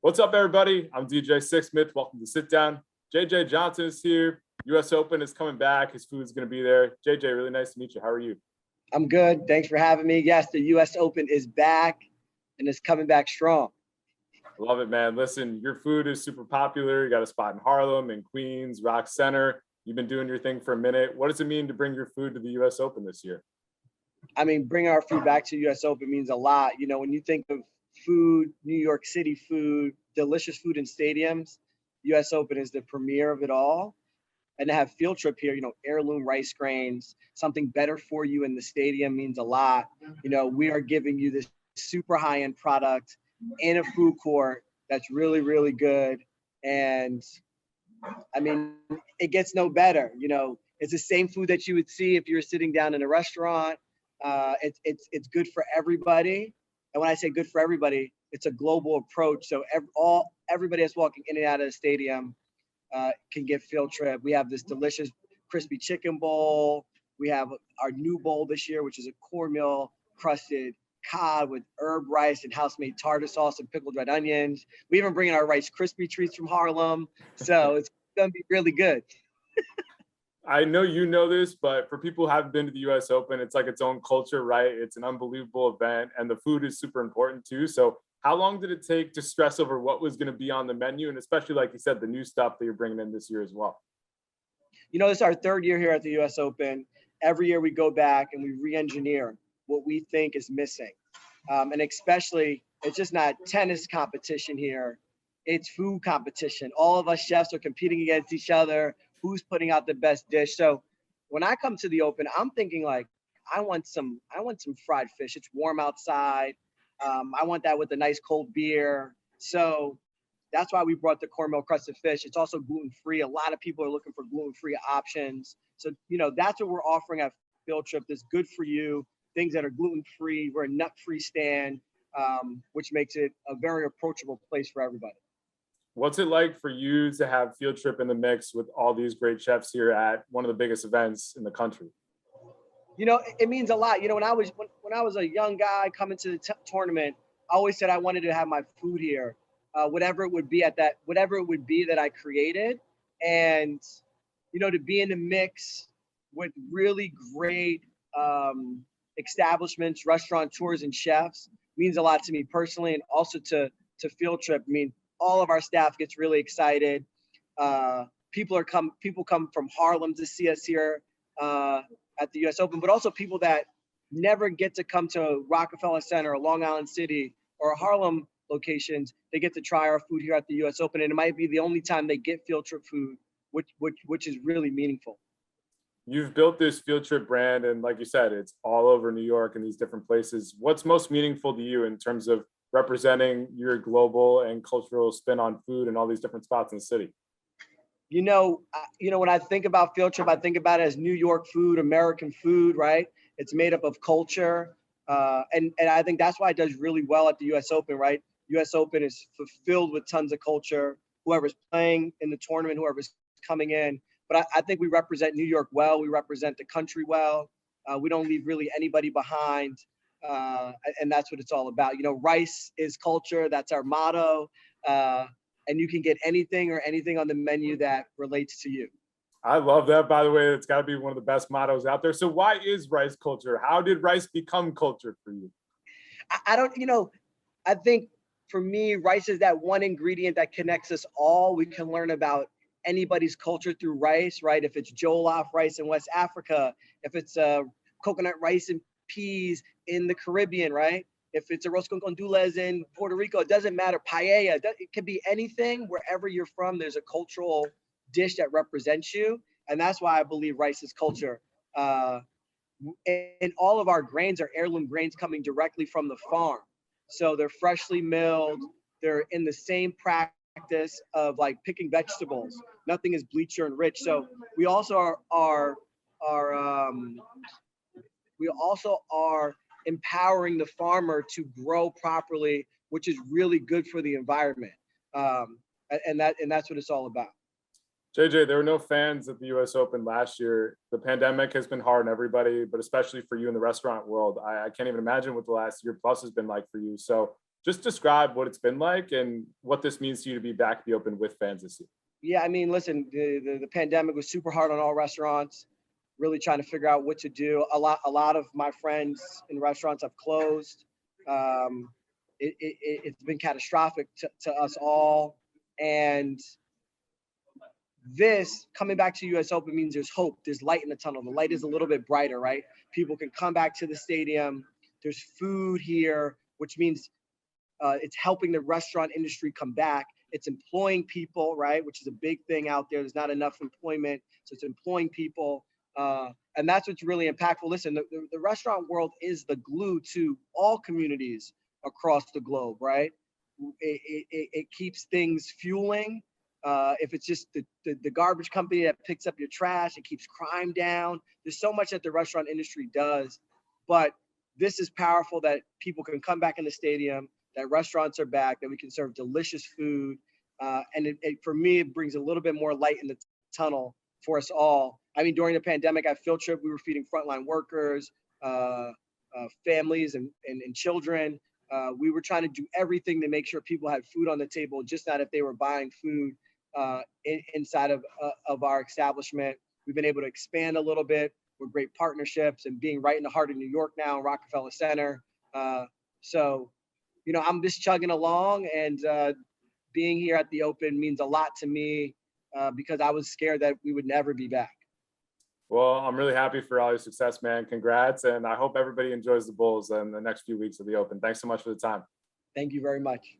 What's up, everybody? I'm DJ Sixsmith. Welcome to Sit Down. JJ Johnson is here. US Open is coming back. His food's going to be there. JJ, really nice to meet you. How are you? I'm good. Thanks for having me. Yes, the US Open is back and it's coming back strong. Love it, man. Listen, your food is super popular. You got a spot in Harlem and Queens, Rock Center. You've been doing your thing for a minute. What does it mean to bring your food to the US Open this year? I mean, bringing our food back to US Open means a lot. You know, when you think of food, New York City food, delicious food in stadiums, US Open is the premiere of it all. And to have Field Trip here, you know, heirloom rice grains, something better for you in the stadium means a lot. You know, we are giving you this super high-end product in a food court that's really, really good. And I mean, it gets no better. You know, it's the same food that you would see if you were sitting down in a restaurant. It's good for everybody. And when I say good for everybody, it's a global approach. So everybody that's walking in and out of the stadium can get Field Trip. We have this delicious crispy chicken bowl. We have our new bowl this year, which is a cornmeal crusted cod with herb rice and house-made tartar sauce and pickled red onions. We even bring in our Rice Krispie treats from Harlem. So it's gonna be really good. I know you know this, but for people who haven't been to the US Open, it's like its own culture, right? It's an unbelievable event and the food is super important too. So how long did it take to stress over what was going to be on the menu? And especially, like you said, the new stuff that you're bringing in this year as well. You know, this is our third year here at the US Open. Every year we go back and we re-engineer what we think is missing. And especially, it's just not tennis competition here. It's food competition. All of us chefs are competing against each other. Who's putting out the best dish? So when I come to the Open, I'm thinking like, I want some fried fish. It's warm outside. I want that with a nice cold beer. So that's why we brought the cornmeal crusted fish. It's also gluten-free. A lot of people are looking for gluten-free options. So, you know, that's what we're offering at Field Trip. That's good for you, things that are gluten-free. We're a nut-free stand, which makes it a very approachable place for everybody. What's it like for you to have Field Trip in the mix with all these great chefs here at one of the biggest events in the country? You know, it means a lot. You know, when I was a young guy coming to the tournament, I always said I wanted to have my food here, whatever it would be that I created, and you know, to be in the mix with really great establishments, restaurateurs, and chefs means a lot to me personally, and also to Field Trip. I mean, all of our staff gets really excited. People come from Harlem to see us here at the US Open, but also people that never get to come to Rockefeller Center or Long Island City or Harlem locations. They get to try our food here at the US Open, and it might be the only time they get Field Trip food, which is really meaningful. You've built this Field Trip brand, and like you said, it's all over New York and these different places. What's most meaningful to you in terms of representing your global and cultural spin on food and all these different spots in the city? You know, when I think about Field Trip, I think about it as New York food, American food, right? It's made up of culture. And I think that's why it does really well at the US Open, right? US Open is fulfilled with tons of culture, whoever's playing in the tournament, whoever's coming in. But I think we represent New York well. We represent the country well. We don't leave really anybody behind. And that's what it's all about. You know, rice is culture. That's our motto. And you can get anything on the menu that relates to you. I love that, by the way. It's got to be one of the best mottos out there. So why is rice culture? How did rice become culture for you? I don't, you know, I think for me, rice is that one ingredient that connects us all. We can learn about anybody's culture through rice, right? If it's jollof rice in West Africa, if it's coconut rice and peas in the Caribbean, right? If it's arroz con gandules in Puerto Rico, it doesn't matter. Paella, it can be anything. Wherever you're from, there's a cultural dish that represents you. And that's why I believe rice is culture. And all of our grains are heirloom grains coming directly from the farm. So they're freshly milled. They're in the same practice of like picking vegetables. Nothing is bleach or enriched. So we also are empowering the farmer to grow properly, which is really good for the environment. And that's what it's all about. JJ, there were no fans at the US Open last year. The pandemic has been hard on everybody, but especially for you in the restaurant world. I can't even imagine what the last year plus has been like for you. So just describe what it's been like and what this means to you to be back at the Open with fans this year. Yeah, I mean, listen, the pandemic was super hard on all restaurants, really trying to figure out what to do. A lot of my friends in restaurants have closed. Um, it's been catastrophic to us all. And this coming back to US Open means there's hope, there's light in the tunnel. The light is a little bit brighter, right? People can come back to the stadium. There's food here, which means it's helping the restaurant industry come back. It's employing people, right? Which is a big thing out there. There's not enough employment. So it's employing people. And that's what's really impactful. Listen, the restaurant world is the glue to all communities across the globe, right? It keeps things fueling. If it's just the garbage company that picks up your trash, it keeps crime down. There's so much that the restaurant industry does. But this is powerful that people can come back in the stadium, that restaurants are back, that we can serve delicious food. And for me, it brings a little bit more light in the tunnel for us all. I mean, during the pandemic, at Field Trip, we were feeding frontline workers, families and children. We were trying to do everything to make sure people had food on the table, just not if they were buying food inside of our establishment. We've been able to expand a little bit with great partnerships and being right in the heart of New York now, Rockefeller Center. So, you know, I'm just chugging along, and being here at the Open means a lot to me because I was scared that we would never be back. Well, I'm really happy for all your success, man. Congrats. And I hope everybody enjoys the Bulls in the next few weeks of the Open. Thanks so much for the time. Thank you very much.